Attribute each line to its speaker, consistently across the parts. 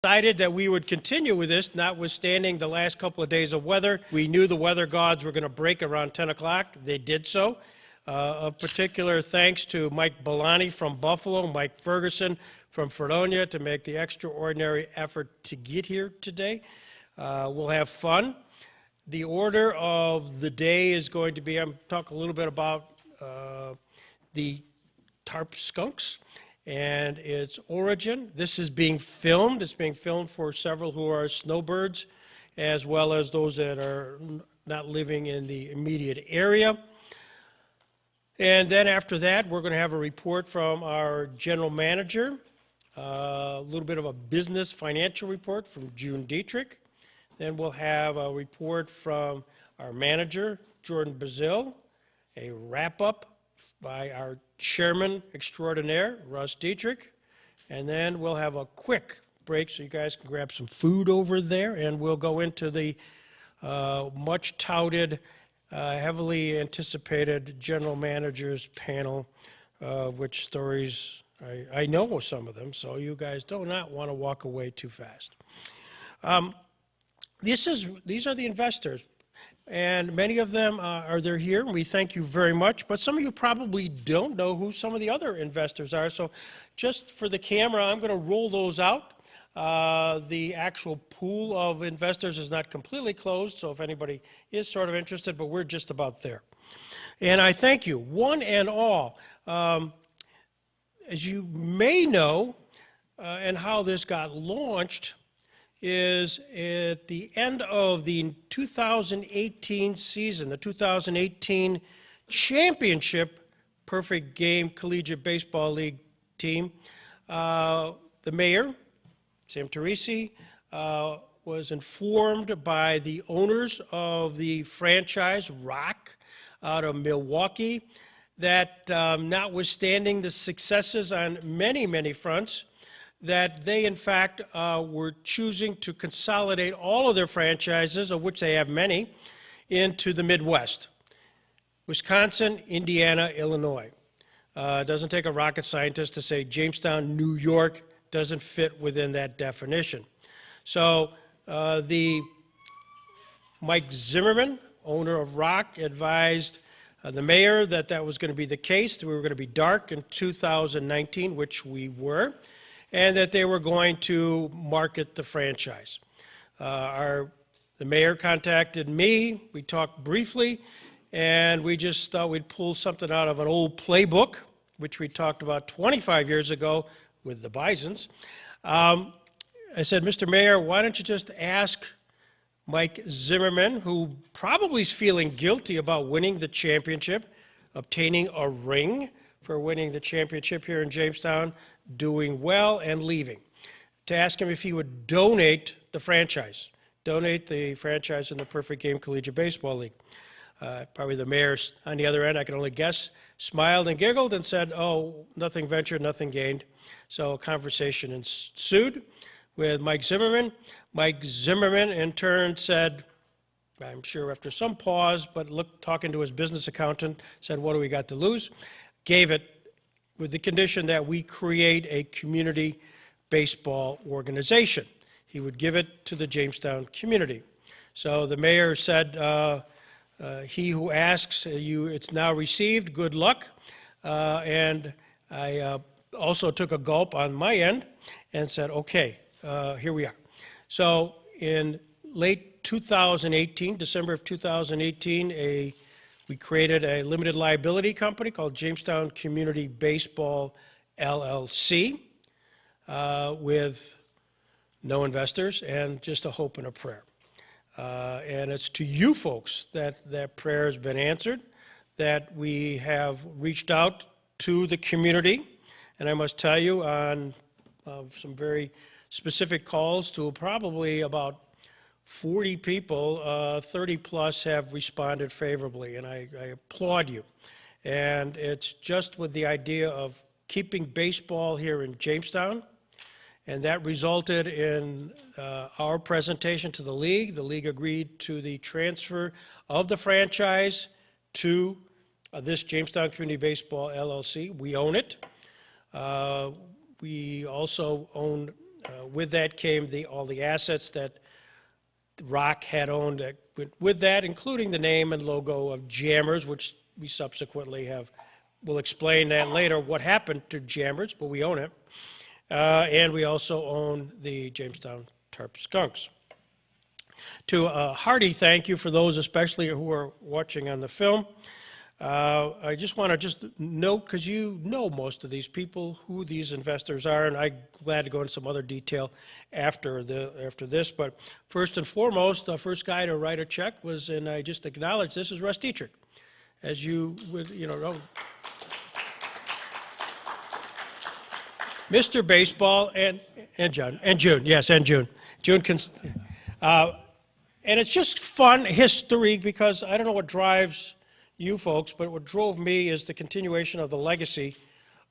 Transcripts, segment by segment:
Speaker 1: Decided that we would continue with this, notwithstanding the last couple of days of weather. We knew the weather gods were going to break around 10 o'clock. They did so. A particular thanks to Mike Billoni from Buffalo, Mike Ferguson from Fredonia to make the extraordinary effort to get here today. We'll have fun. The order of the day is going to be, I'm talking a little bit about the Tarp Skunks and its origin. This is being filmed. It's being filmed for several who are snowbirds, as well as those that are not living in the immediate area. And then after that, we're going to have a report from our general manager, a little bit of a business financial report from June Dietrich. Then we'll have a report from our manager, Jordan Bazil, a wrap-up by our chairman extraordinaire, Russ Dietrich, and then we'll have a quick break so you guys can grab some food over there, and we'll go into the much touted, heavily anticipated general managers panel, which stories, I know some of them, so you guys do not want to walk away too fast. These are the investors. And many of them are there here, and we thank you very much. But some of you probably don't know who some of the other investors are. So just for the camera, I'm going to roll those out. The actual pool of investors is not completely closed, so if anybody is sort of interested, but we're just about there. And I thank you, one and all. As you may know, and how this got launched, is at the end of the 2018 season, the 2018 championship Perfect Game Collegiate Baseball League team. The mayor, Sam Teresi, was informed by the owners of the franchise, Rock, out of Milwaukee, that notwithstanding the successes on many, many fronts, that they, in fact, were choosing to consolidate all of their franchises, of which they have many, into the Midwest, Wisconsin, Indiana, Illinois. It doesn't take a rocket scientist to say Jamestown, New York doesn't fit within that definition. So the Mike Zimmerman, owner of Rock, advised the mayor that that was going to be the case, that we were going to be dark in 2019, which we were, and that they were going to market the franchise. The mayor contacted me, we talked briefly, and we just thought we'd pull something out of an old playbook, which we talked about 25 years ago with the Bisons. I said, Mr. Mayor, why don't you just ask Mike Zimmerman, who probably is feeling guilty about winning the championship, obtaining a ring for winning the championship here in Jamestown, doing well and leaving, to ask him if he would donate the franchise in the Perfect Game Collegiate Baseball League. Probably the mayor on the other end, I can only guess, smiled and giggled and said, oh, nothing ventured, nothing gained. So a conversation ensued with Mike Zimmerman. Mike Zimmerman, in turn, said, I'm sure after some pause, but talking to his business accountant, said, what do we got to lose? Gave it with the condition that we create a community baseball organization. He would give it to the Jamestown community. So the mayor said, he who asks, it's now received, good luck. And I also took a gulp on my end and said, okay, here we are. So in late 2018, December of 2018, we created a limited liability company called Jamestown Community Baseball, LLC, with no investors and just a hope and a prayer. And it's to you folks that prayer has been answered, that we have reached out to the community. And I must tell you, on some very specific calls to probably about 40 people, 30 plus have responded favorably, and I applaud you. And it's just with the idea of keeping baseball here in Jamestown, and that resulted in our presentation to the league. The league agreed to the transfer of the franchise to this Jamestown Community Baseball LLC. We own it. We also own With that came all the assets that Rock had owned with that, including the name and logo of Jammers, which we subsequently have. We'll explain that later, what happened to Jammers, but we own it. And we also own the Jamestown Tarp Skunks. To a hearty thank you for those especially who are watching on the film. I just want to note, because you know most of these people, who these investors are, and I'm glad to go into some other detail after this. But first and foremost, the first guy to write a check was, and I just acknowledge this, is Russ Dietrich. As you would, know. Mr. Baseball and June. June can, and it's just fun history, because I don't know what drives you folks, but what drove me is the continuation of the legacy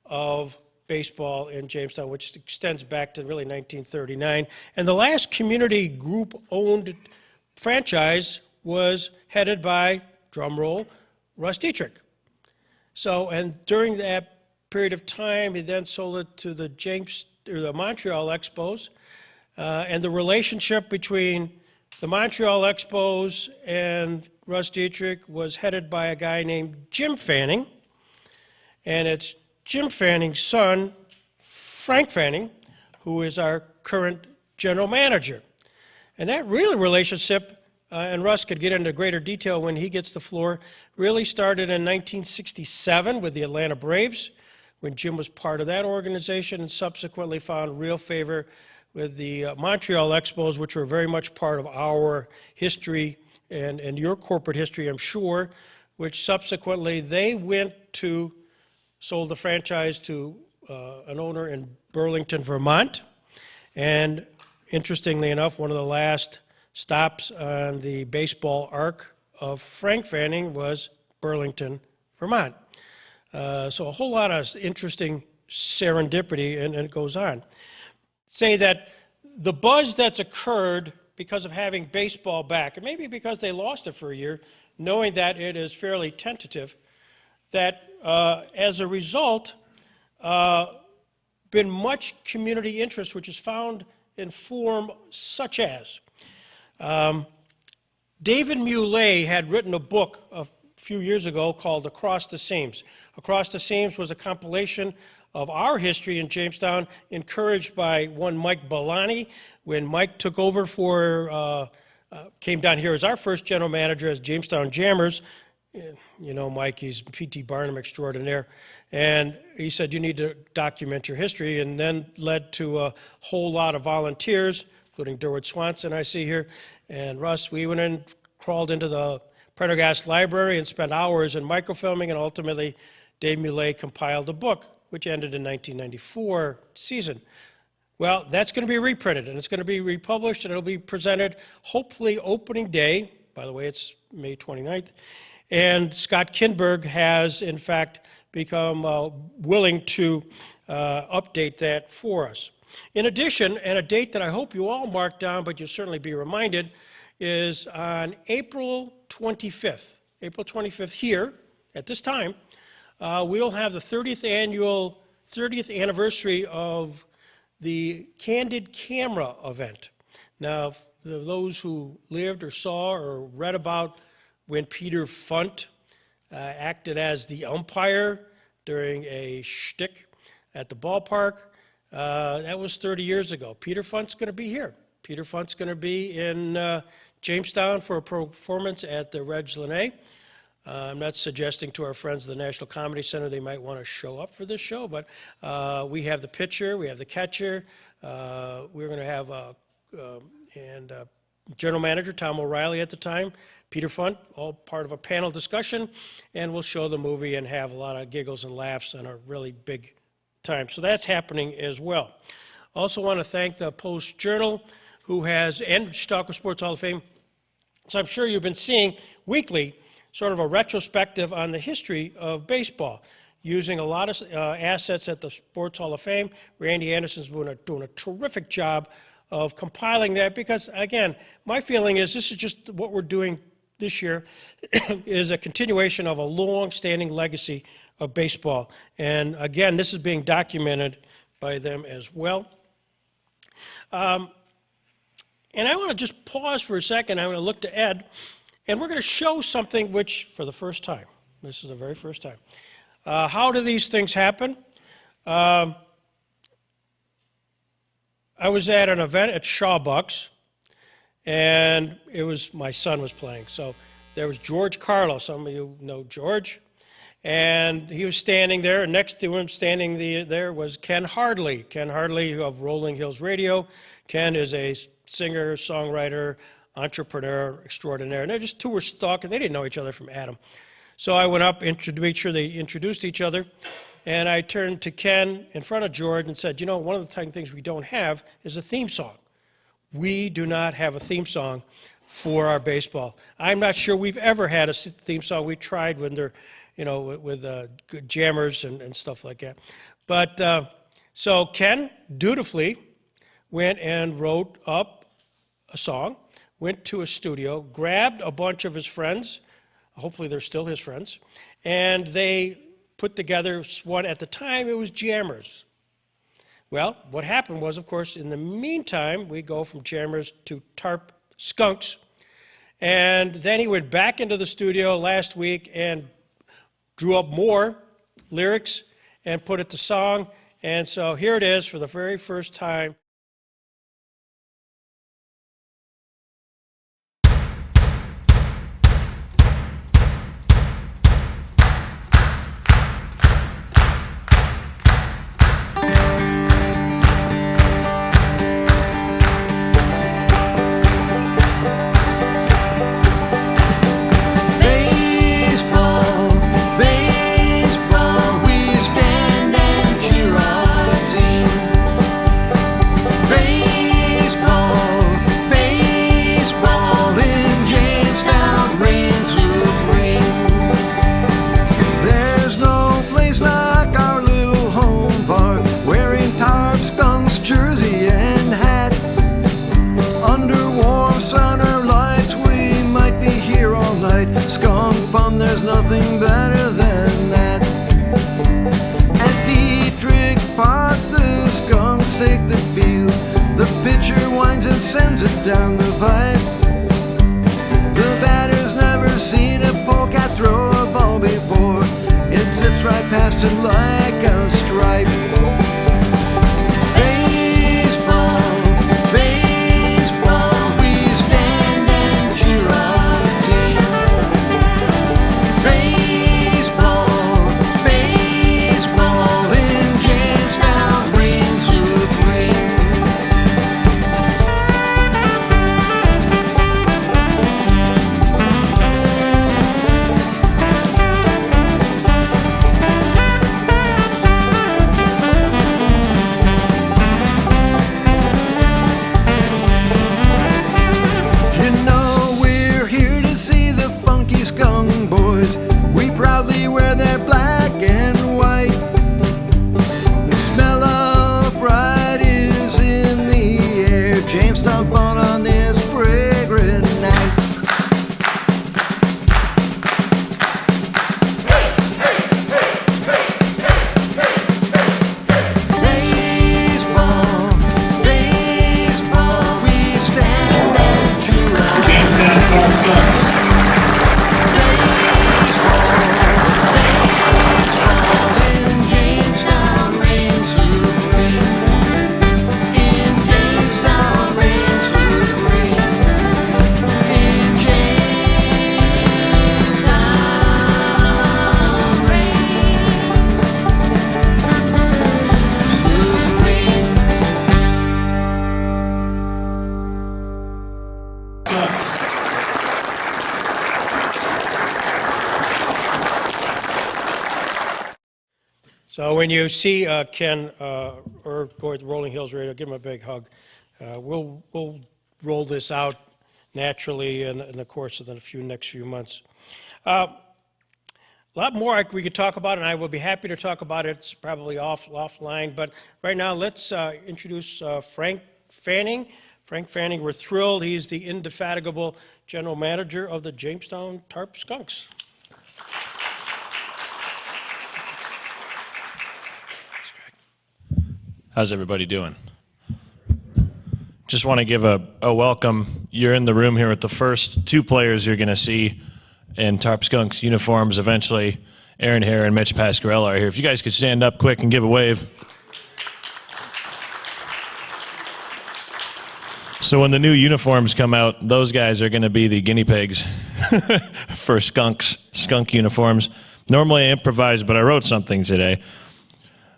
Speaker 1: of baseball in Jamestown, which extends back to really 1939. And the last community group-owned franchise was headed by, drumroll, Russ Dietrich. So, and during that period of time, he then sold it to the Montreal Expos, and the relationship between the Montreal Expos and Russ Dietrich was headed by a guy named Jim Fanning, and it's Jim Fanning's son, Frank Fanning, who is our current general manager. And that really relationship, and Russ could get into greater detail when he gets the floor, really started in 1967 with the Atlanta Braves, when Jim was part of that organization, and subsequently found real favor with the Montreal Expos, which were very much part of our history and your corporate history, I'm sure, which subsequently they sold the franchise to an owner in Burlington, Vermont. And interestingly enough, one of the last stops on the baseball arc of Frank Fanning was Burlington, Vermont. So a whole lot of interesting serendipity, and it goes on. Say that the buzz that's occurred because of having baseball back, and maybe because they lost it for a year, knowing that it is fairly tentative, that as a result, been much community interest, which is found in form such as David Muley had written a book a few years ago called Across the Seams. Across the Seams was a compilation of our history in Jamestown, encouraged by one Mike Billoni. When Mike took over came down here as our first general manager as Jamestown Jammers. You know Mike, he's P.T. Barnum extraordinaire. And he said, you need to document your history, and then led to a whole lot of volunteers, including Durwood Swanson, I see here, and Russ. We went in, crawled into the Prendergast Library and spent hours in microfilming, and ultimately Dave Muley compiled a book, which ended in 1994 season. Well, that's going to be reprinted, and it's going to be republished, and it'll be presented hopefully opening day. By the way, it's May 29th. And Scott Kinberg has, in fact, become willing to update that for us. In addition, and a date that I hope you all mark down, but you'll certainly be reminded, is on April 25th. April 25th here, at this time, we'll have the 30th anniversary of the Candid Camera event. Now, those who lived or saw or read about when Peter Funt acted as the umpire during a shtick at the ballpark, that was 30 years ago. Peter Funt's going to be here. Peter Funt's going to be in Jamestown for a performance at the Reg Linné. I'm not suggesting to our friends at the National Comedy Center they might want to show up for this show, but we have the pitcher, we have the catcher, we're going to have General Manager Tom O'Reilly at the time, Peter Funt, all part of a panel discussion, and we'll show the movie and have a lot of giggles and laughs and a really big time. So that's happening as well. Also want to thank the Post-Journal, who has, and Chautauqua Sports Hall of Fame. So I'm sure you've been seeing weekly sort of a retrospective on the history of baseball, using a lot of assets at the Sports Hall of Fame. Randy Anderson's doing a terrific job of compiling that, because, again, my feeling is this is just what we're doing this year is a continuation of a long-standing legacy of baseball. And, again, this is being documented by them as well. And I want to just pause for a second. I'm going to look to Ed, and we're going to show something which, for the first time, this is the very first time. How do these things happen? I was at an event at Shawbucks, and it was my son was playing. So there was George Carlo. Some of you know George. And he was standing there, and next to him standing there was Ken Hardley. Ken Hardley of Rolling Hills Radio. Ken is a singer, songwriter, entrepreneur extraordinaire. And they just two were talking. They didn't know each other from Adam. So I went up to make sure they introduced each other. And I turned to Ken in front of George and said, you know, one of the things we don't have is a theme song. We do not have a theme song for our baseball. I'm not sure we've ever had a theme song. We tried when they're, you know, with good Jammers and stuff like that. But so Ken dutifully went and wrote up a song, went to a studio, grabbed a bunch of his friends, hopefully they're still his friends, and they put together one. At the time, it was Jammers. Well, what happened was, of course, in the meantime, we go from Jammers to Tarp Skunks, and then he went back into the studio last week and drew up more lyrics and put it to song, and so here it is for the very first time.
Speaker 2: There's nothing better than that. At Dietrich Park, the skunks take the field. The pitcher winds and sends it down the pipe. The batter's never seen a polecat throw a ball before. It zips right past him like a stripe. Jamestown fun on this fragrant night. Baseball, baseball, we stand and cheer on.
Speaker 3: Jamestown Skunks.
Speaker 2: Baseball, in Jamestown reigns supreme. In Jamestown reigns supreme. In Jamestown reigns supreme.
Speaker 1: So when you see Ken or go at Rolling Hills Radio, give him a big hug. We'll roll this out naturally in the course of the next few months. A lot more we could talk about, and I will be happy to talk about it. It's probably offline, but right now let's introduce Frank Fanning. Frank Fanning, we're thrilled. He's the indefatigable general manager of the Jamestown Tarp Skunks.
Speaker 3: How's everybody doing? Just want to give a welcome. You're in the room here with the first two players you're going to see in Tarp Skunk's uniforms eventually. Aaron Hare and Mitch Pasquarella are here. If you guys could stand up quick and give a wave. So when the new uniforms come out, those guys are going to be the guinea pigs for skunk uniforms. Normally I improvise, but I wrote something today.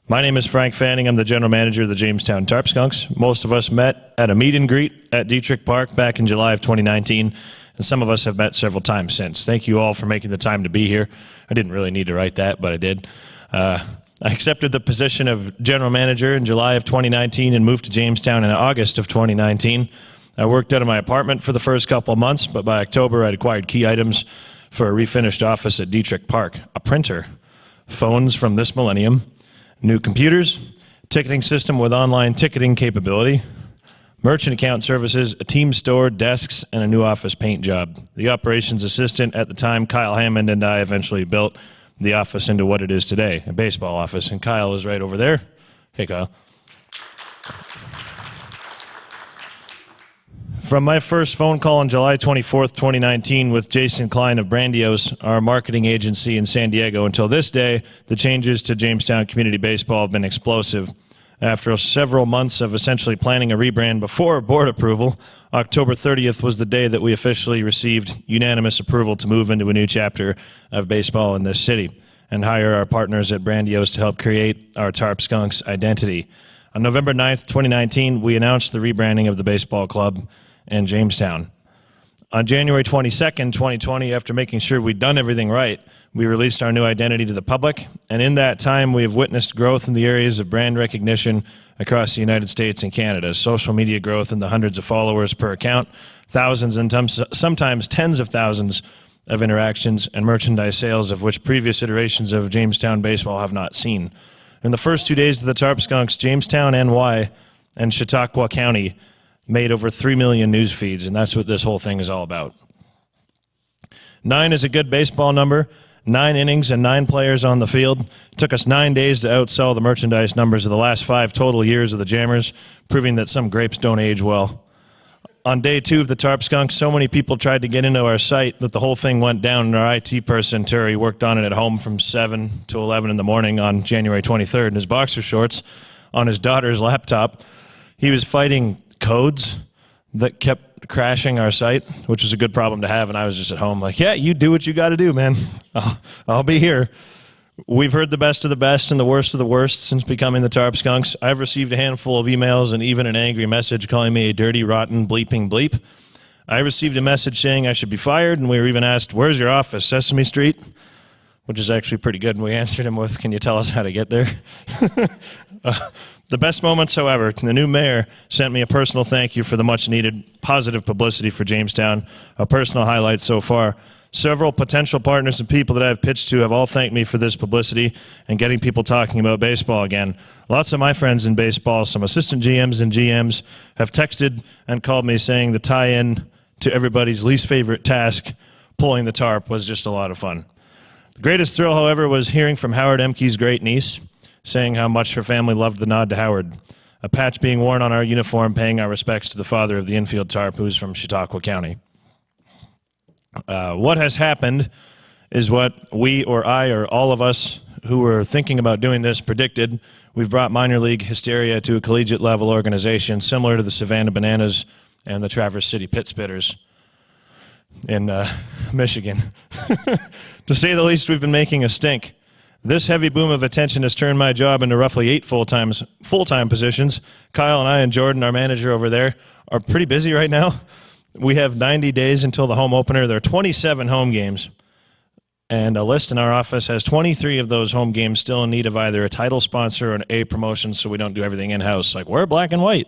Speaker 3: My name is Frank Fanning. I'm the general manager of the Jamestown Tarp Skunks. Most of us met at a meet and greet at Dietrich Park back in July of 2019, and some of us have met several times since. Thank you all for making the time to be here. I didn't really need to write that, but I did. I accepted the position of general manager in July of 2019 and moved to Jamestown in August of 2019. I worked out of my apartment for the first couple of months, but by October I'd acquired key items for a refinished office at Dietrich Park, a printer, phones from this millennium, new computers, ticketing system with online ticketing capability, merchant account services, a team store, desks, and a new office paint job. The operations assistant at the time, Kyle Hammond, and I eventually built the office into what it is today, a baseball office. And Kyle is right over there. Hey, Kyle. From my first phone call on July 24th, 2019 with Jason Klein of Brandios, our marketing agency in San Diego, until this day, the changes to Jamestown Community Baseball have been explosive. After several months of essentially planning a rebrand before board approval, October 30th was the day that we officially received unanimous approval to move into a new chapter of baseball in this city and hire our partners at Brandios to help create our Tarp Skunks identity. On November 9th, 2019, we announced the rebranding of the baseball club in Jamestown. On January 22nd, 2020, after making sure we'd done everything right, we released our new identity to the public, and in that time we have witnessed growth in the areas of brand recognition across the United States and Canada, social media growth in the hundreds of followers per account, thousands and sometimes tens of thousands of interactions, and merchandise sales of which previous iterations of Jamestown baseball have not seen. In the first 2 days of the Tarp Skunks, Jamestown, NY, and Chautauqua County made over 3 million news feeds, and that's what this whole thing is all about. 9 is a good baseball number. 9 innings and 9 players on the field. It took us 9 days to outsell the merchandise numbers of the last 5 total years of the Jammers, proving that some grapes don't age well. On day 2 of the Tarp Skunk, so many people tried to get into our site that the whole thing went down, and our IT person, Terry, worked on it at home from 7 to 11 in the morning on January 23rd in his boxer shorts on his daughter's laptop. He was fighting codes that kept crashing our site, which was a good problem to have, and I was just at home like, yeah, you do what you got to do, man. I'll be here. We've heard the best of the best and the worst of the worst since becoming the Tarp Skunks. I've received a handful of emails and even an angry message calling me a dirty, rotten, bleeping bleep. I received a message saying I should be fired, and we were even asked, where's your office, Sesame Street? Which is actually pretty good, and we answered him with, can you tell us how to get there? The best moments, however, the new mayor sent me a personal thank you for the much-needed positive publicity for Jamestown, a personal highlight so far. Several potential partners and people that I've pitched to have all thanked me for this publicity and getting people talking about baseball again. Lots of my friends in baseball, some assistant GMs and GMs, have texted and called me saying the tie-in to everybody's least favorite task, pulling the tarp, was just a lot of fun. The greatest thrill, however, was hearing from Howard Emke's great niece, saying how much her family loved the nod to Howard. A patch being worn on our uniform, paying our respects to the father of the infield tarp, who's from Chautauqua County. What has happened is what we or I or all of us who were thinking about doing this predicted. We've brought minor league hysteria to a collegiate level organization similar to the Savannah Bananas and the Traverse City Pit Spitters in Michigan. To say the least, we've been making a stink. This heavy boom of attention has turned my job into roughly 8 full-time positions. Kyle and I and Jordan, our manager over there, are pretty busy right now. We have 90 days until the home opener. There are 27 home games, and a list in our office has 23 of those home games still in need of either a title sponsor or an A promotion, so we don't do everything in-house. Like, we're black and white.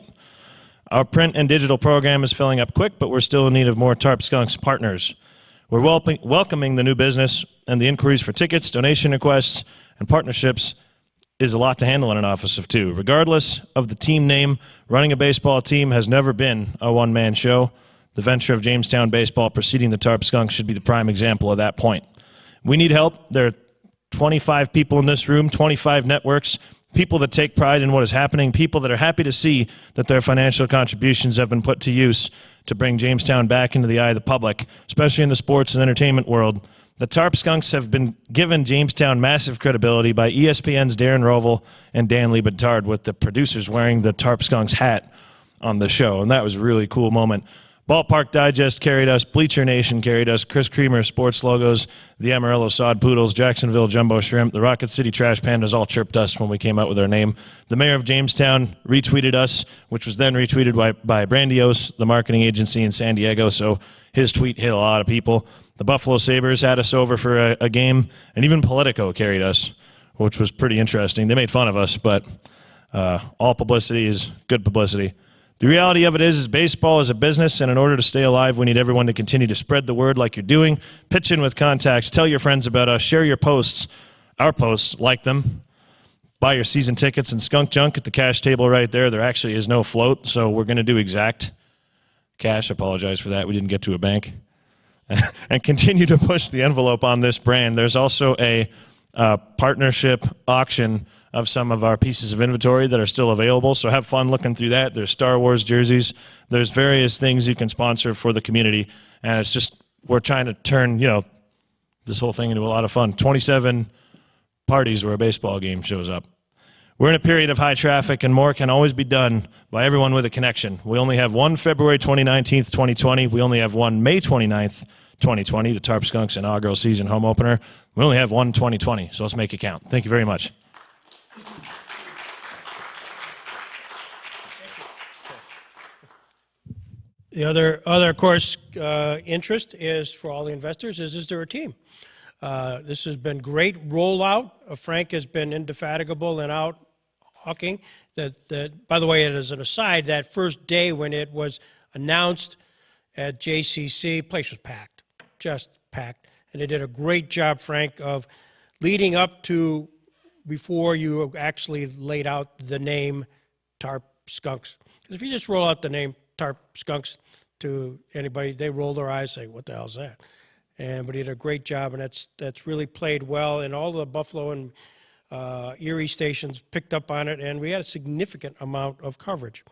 Speaker 3: Our print and digital program is filling up quick, but we're still in need of more Tarp Skunks partners. We're welcoming the new business, and the inquiries for tickets, donation requests, and partnerships is a lot to handle in an office of 2. Regardless of the team name, running a baseball team has never been a one-man show. The venture of Jamestown baseball preceding the Tarp Skunks should be the prime example of that point. We need help. There are 25 people in this room, 25 networks, people that take pride in what is happening, people that are happy to see that their financial contributions have been put to use to bring Jamestown back into the eye of the public, especially in the sports and entertainment world. The Tarp Skunks have been given Jamestown massive credibility by ESPN's Darren Rovell and Dan Liebentard, with the producers wearing the Tarp Skunks hat on the show, and that was a really cool moment. Ballpark Digest carried us, Bleacher Nation carried us, Chris Creamer Sports Logos, the Amarillo Sod Poodles, Jacksonville Jumbo Shrimp, the Rocket City Trash Pandas all chirped us when we came out with our name. The mayor of Jamestown retweeted us, which was then retweeted by Brandios, the marketing agency in San Diego, so his tweet hit a lot of people. The Buffalo Sabres had us over for a game, and even Politico carried us, which was pretty interesting. They made fun of us, but all publicity is good publicity. The reality of it is baseball is a business, and in order to stay alive, we need everyone to continue to spread the word like you're doing. Pitch in with contacts. Tell your friends about us. Share your posts, our posts, like them. Buy your season tickets and skunk junk at the cash table right there. There actually is no float, so we're going to do exact cash. Apologize for that. We didn't get to a bank. And continue to push the envelope on this brand. There's also a partnership auction of some of our pieces of inventory that are still available, so have fun looking through that. There's Star Wars jerseys. There's various things you can sponsor for the community, and it's just, we're trying to turn, this whole thing into a lot of fun. 27 parties where a baseball game shows up. We're in a period of high traffic, and more can always be done by everyone with a connection. We only have one February 29th, 2020. We only have one May 29th, 2020, the Tarp Skunks inaugural season home opener. We only have one 2020, so let's make it count. Thank you very much.
Speaker 1: The other of course, interest is for all the investors is there a team? This has been great rollout. Frank has been indefatigable and out hawking. That, by the way, as an aside, that first day when it was announced at JCC, place was packed, just packed. And they did a great job, Frank, of leading up to before you actually laid out the name Tarp Skunks. Because if you just roll out the name Tarp Skunks to anybody, they roll their eyes, say, "What the hell's that?" But he did a great job, and that's really played well. And all the Buffalo and Erie stations picked up on it, and we had a significant amount of coverage.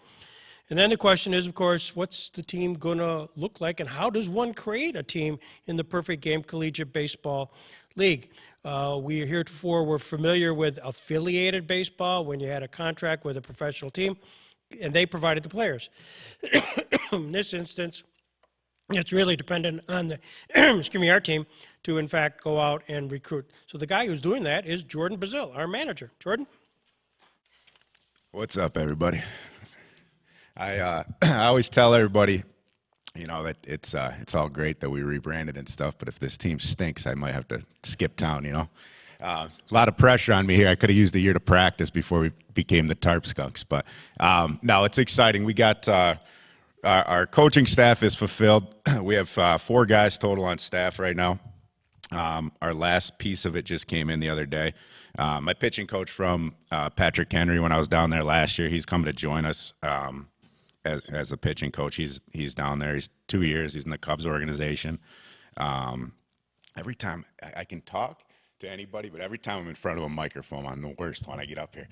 Speaker 1: And then the question is, of course, what's the team going to look like, and how does one create a team in the Perfect Game Collegiate Baseball League? We heretofore were familiar with affiliated baseball when you had a contract with a professional team, and they provided the players. In this instance, it's really dependent on the, our team to, in fact, go out and recruit. So the guy who's doing that is Jordan Bazil, our manager. Jordan?
Speaker 4: What's up, everybody? I always tell everybody, that it's all great that we rebranded and stuff, but if this team stinks, I might have to skip town, A lot of pressure on me here. I could have used a year to practice before we became the Tarp Skunks, but no, it's exciting. We got our coaching staff is fulfilled. We have 4 guys total on staff right now. Our last piece of it just came in the other day. My pitching coach from Patrick Henry, when I was down there last year, he's come to join us as the pitching coach. He's down there. He's 2 years. He's in the Cubs organization. Every time I can talk to anybody, but every time I'm in front of a microphone, I'm the worst when I get up here.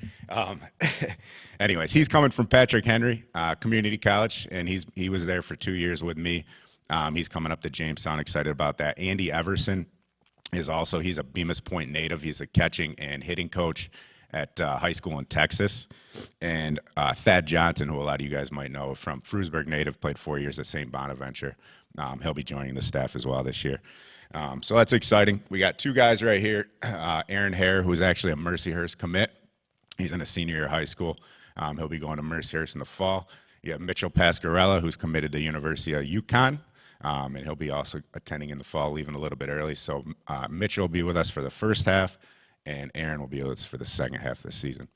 Speaker 4: Anyways, he's coming from Patrick Henry Community College, and he was there for 2 years with me. He's coming up to Jamestown. Excited about that. Andy Everson is also, he's a Bemis Point native. He's a catching and hitting coach at high school in Texas. And Thad Johnson, who a lot of you guys might know from Frewsburg native, played 4 years at St. Bonaventure. He'll be joining the staff as well this year. So that's exciting. We got 2 guys right here. Aaron Hare, who's actually a Mercyhurst commit. He's in a senior year of high school. He'll be going to Mercyhurst in the fall. You have Mitchell Pascarella, who's committed to University of UConn. And he'll be also attending in the fall, leaving a little bit early. So Mitchell will be with us for the first half, and Aaron will be with us for the second half of the season.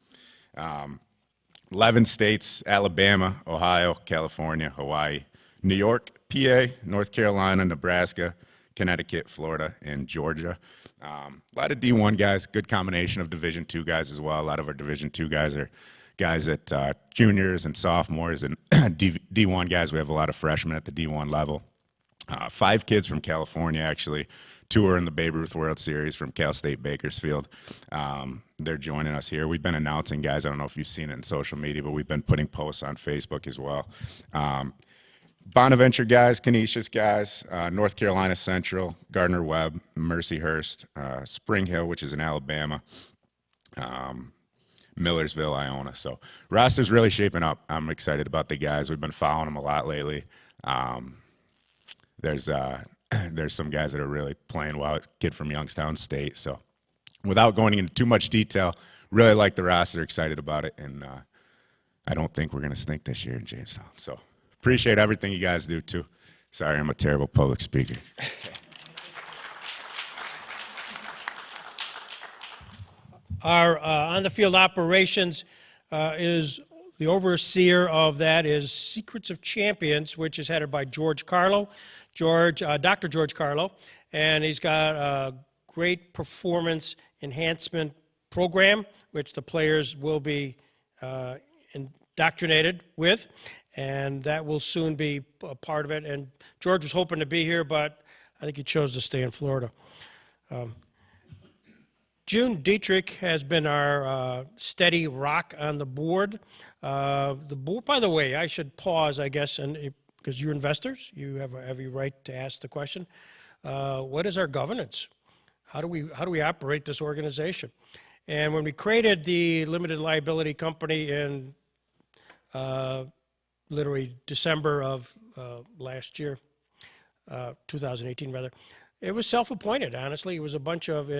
Speaker 4: 11 states: Alabama, Ohio, California, Hawaii, New York, PA, North Carolina, Nebraska, Connecticut, Florida, and Georgia. A lot of D1 guys, good combination of Division II guys as well. A lot of our Division II guys are guys that juniors and sophomores, and D1 guys, we have a lot of freshmen at the D1 level. 5 kids from California, actually. 2 are in the Babe Ruth World Series from Cal State Bakersfield. They're joining us here. We've been announcing guys. I don't know if you've seen it in social media, but we've been putting posts on Facebook as well. Bonaventure guys, Canisius guys, North Carolina Central, Gardner Webb, Mercyhurst, Spring Hill, which is in Alabama, Millersville, Iona. So roster's really shaping up. I'm excited about the guys. We've been following them a lot lately. There's some guys that are really playing well. Kid from Youngstown State. So without going into too much detail, really like the roster, excited about it, and I don't think we're going to stink this year in Jamestown. So appreciate everything you guys do, too. Sorry, I'm a terrible public speaker.
Speaker 1: Our on-the-field operations is the overseer of that is Secrets of Champions, which is headed by George Carlo, Dr. George Carlo, and he's got a great performance enhancement program, which the players will be indoctrinated with, and that will soon be a part of it. And George was hoping to be here, but I think he chose to stay in Florida. June Dietrich has been our steady rock on the board. The board, by the way, I should pause, I guess, and because you're investors, you have every right to ask the question. What is our governance? How do we operate this organization? And when we created the limited liability company in literally December of last year, 2018 rather, it was self-appointed, honestly. It was a bunch of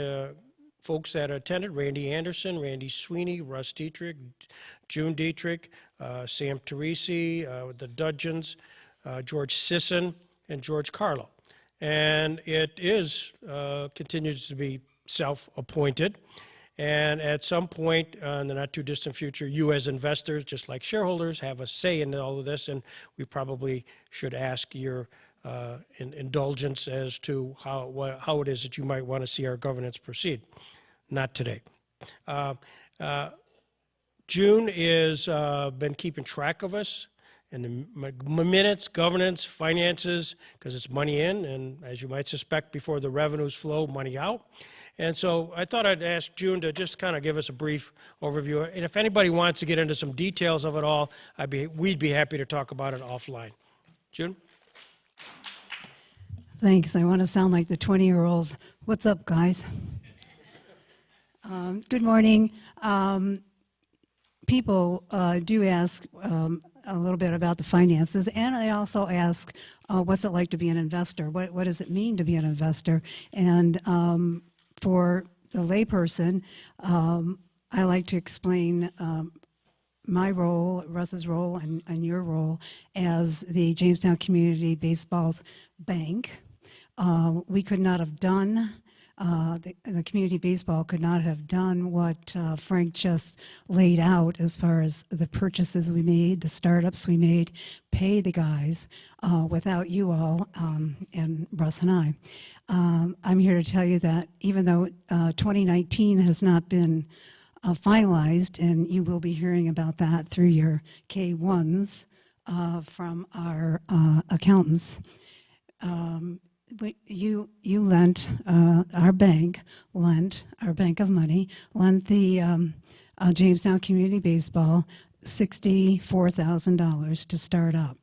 Speaker 1: folks that attended: Randy Anderson, Randy Sweeney, Russ Dietrich, June Dietrich, Sam Teresi, the Dudgeons, George Sisson, and George Carlo. And it is continues to be self-appointed. And at some point in the not-too-distant future, you as investors, just like shareholders, have a say in all of this, and we probably should ask your indulgence as to how it is that you might want to see our governance proceed. Not today. June is been keeping track of us in the minutes, governance, finances, because it's money in, and as you might suspect, before the revenues flow, money out. And so I thought I'd ask June to just kind of give us a brief overview. And if anybody wants to get into some details of it all, we'd be happy to talk about it offline. June?
Speaker 5: Thanks. I want to sound like the 20-year-olds. What's up, guys? Good morning. People do ask a little bit about the finances, and I also ask, what's it like to be an investor? What does it mean to be an investor? And for the layperson, I like to explain my role, Russ's role, and your role as the Jamestown Community Baseball's bank. We could not have done, the community baseball could not have done what Frank just laid out as far as the purchases we made, the startups we made, pay the guys, without you all and Russ and I. I'm here to tell you that even though 2019 has not been finalized, and you will be hearing about that through your K-1s from our accountants, you lent, our bank of money, lent the Jamestown Community Baseball $64,000 to start up.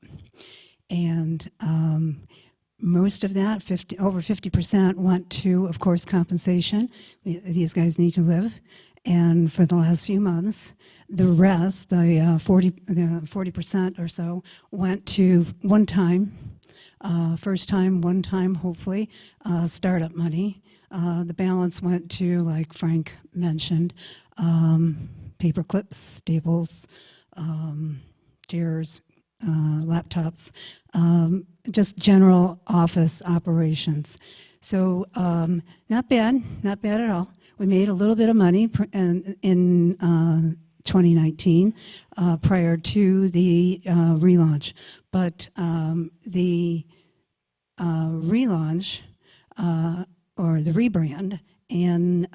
Speaker 5: And most of that, over 50%, went to, of course, compensation. These guys need to live. And for the last few months, the rest, the 40% or so, went to one-time, one-time, hopefully, startup money. The balance went to, like Frank mentioned, paper clips, staples, chairs, laptops, just general office operations. So not bad at all. We made a little bit of money in 2019 prior to the relaunch, but the relaunch or the rebrand on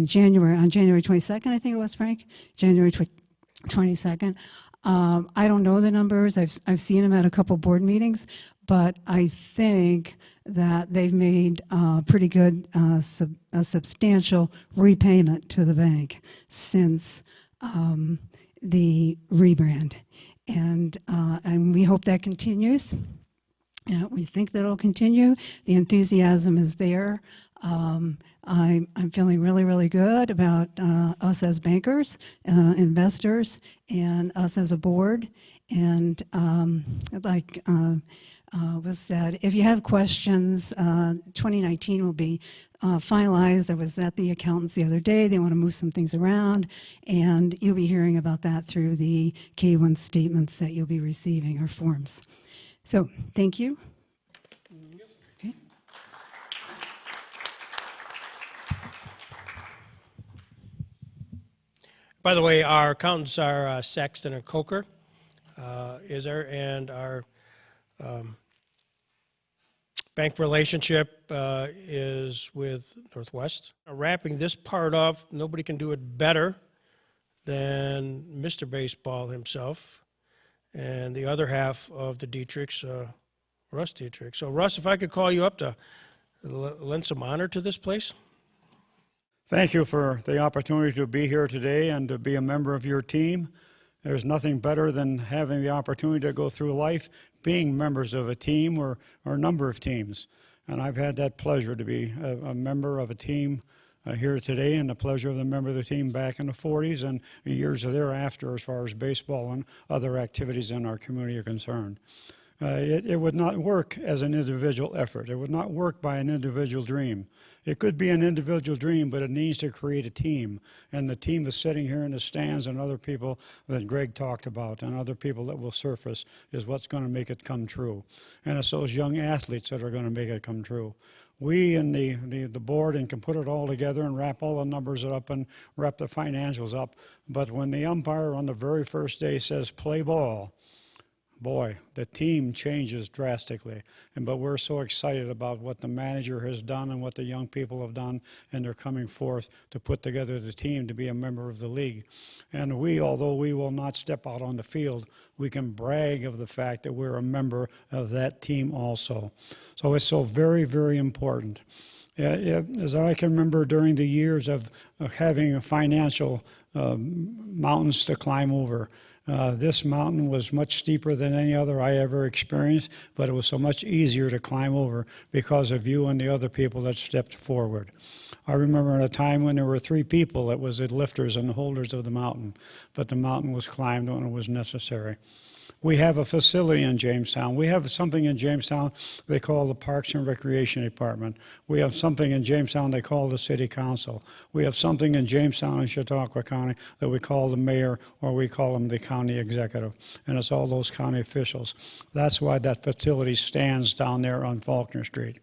Speaker 5: January 22nd, I think it was, Frank? January 22nd. I don't know the numbers. I've seen them at a couple board meetings, but I think that they've made pretty good, a substantial repayment to the bank since the rebrand. And we hope that continues. We think that it'll continue. The enthusiasm is there. I'm feeling really, really good about us as bankers, investors, and us as a board. And like was said, if you have questions, 2019 will be finalized. I was at the accountants the other day. They want to move some things around, and you'll be hearing about that through the K1 statements that you'll be receiving, or forms. So, thank you. Okay.
Speaker 1: By the way, our accountants are Sexton and Coker, is there, and our bank relationship is with Northwest. Wrapping this part off, nobody can do it better than Mr. Baseball himself, and the other half of the Dietrichs, Russ Dietrich. So, Russ, if I could call you up to lend some honor to this place.
Speaker 6: Thank you for the opportunity to be here today and to be a member of your team. There's nothing better than having the opportunity to go through life being members of a team or a number of teams. And I've had that pleasure to be a member of a team here today, and the pleasure of the member of the team back in the 40s and years thereafter as far as baseball and other activities in our community are concerned. It would not work as an individual effort. It would not work by an individual dream. It could be an individual dream, but it needs to create a team. And the team is sitting here in the stands, and other people that Greg talked about and other people that will surface is what's going to make it come true. And it's those young athletes that are going to make it come true. We in the board and can put it all together and wrap all the numbers up and wrap the financials up. But when the umpire on the very first day says play ball, boy, the team changes drastically. But we're so excited about what the manager has done and what the young people have done, and they're coming forth to put together the team to be a member of the league. And we, although we will not step out on the field, we can brag of the fact that we're a member of that team also. So it's so very, very important. As I can remember during the years of having financial mountains to climb over, this mountain was much steeper than any other I ever experienced, but it was so much easier to climb over because of you and the other people that stepped forward. I remember at a time when there were 3 people, it was the lifters and the holders of the mountain, but the mountain was climbed when it was necessary. We have a facility in Jamestown. We have something in Jamestown they call the Parks and Recreation Department. We have something in Jamestown they call the City Council. We have something in Jamestown and Chautauqua County that we call the mayor, or we call them the county executive. And it's all those county officials. That's why that facility stands down there on Faulkner Street.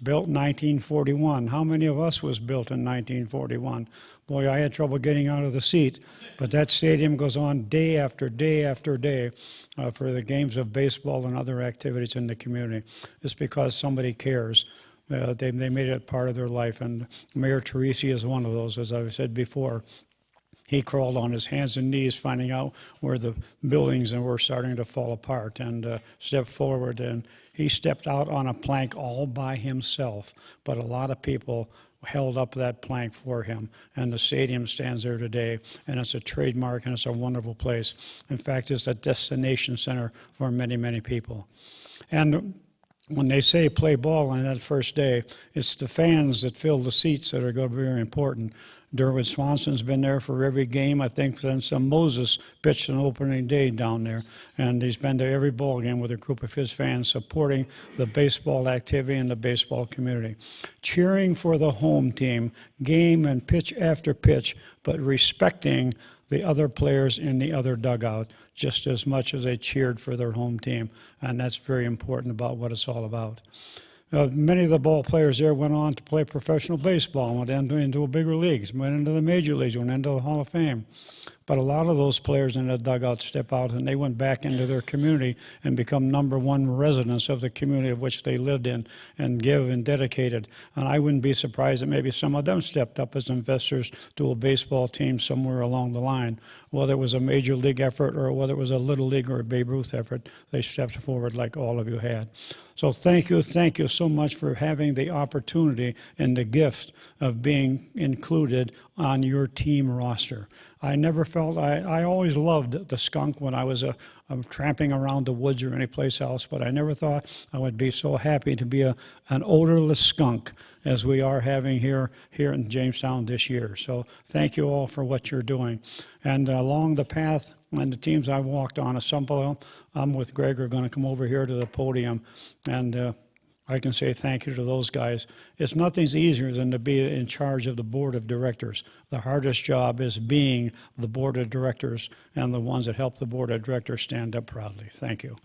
Speaker 6: Built in 1941. How many of us was built in 1941? Boy, I had trouble getting out of the seat, but that stadium goes on day after day after day for the games of baseball and other activities in the community. It's because somebody cares. They made it part of their life, and Mayor Teresi is one of those, as I've said before. He crawled on his hands and knees finding out where the buildings were starting to fall apart and stepped forward, and he stepped out on a plank all by himself, but a lot of people held up that plank for him, and the stadium stands there today, and it's a trademark, and it's a wonderful place. In fact, it's a destination center for many, many people. And when they say play ball on that first day, it's the fans that fill the seats that are going to be very important. Derwin Swanson's been there for every game, I think, since Moses pitched on opening day down there. And he's been to every ball game with a group of his fans supporting the baseball activity and the baseball community. Cheering for the home team, game and pitch after pitch, but respecting the other players in the other dugout just as much as they cheered for their home team. And that's very important about what it's all about. Many of the ball players there went on to play professional baseball, went into bigger leagues, went into the major leagues, went into the Hall of Fame. But a lot of those players in the dugout step out and they went back into their community and become #1 residents of the community of which they lived in and give and dedicated. And I wouldn't be surprised that maybe some of them stepped up as investors to a baseball team somewhere along the line. Whether it was a major league effort or whether it was a little league or a Babe Ruth effort, they stepped forward like all of you had. So thank you so much for having the opportunity and the gift of being included on your team roster. I never felt, I always loved the skunk when I was tramping around the woods or anyplace else, but I never thought I would be so happy to be an odorless skunk as we are having here in Jamestown this year. So thank you all for what you're doing. And along the path and the teams I've walked on, some of them, I'm with Greg, are going to come over here to the podium, and I can say thank you to those guys. It's nothing's easier than to be in charge of the board of directors. The hardest job is being the board of directors and the ones that help the board of directors stand up proudly. Thank you.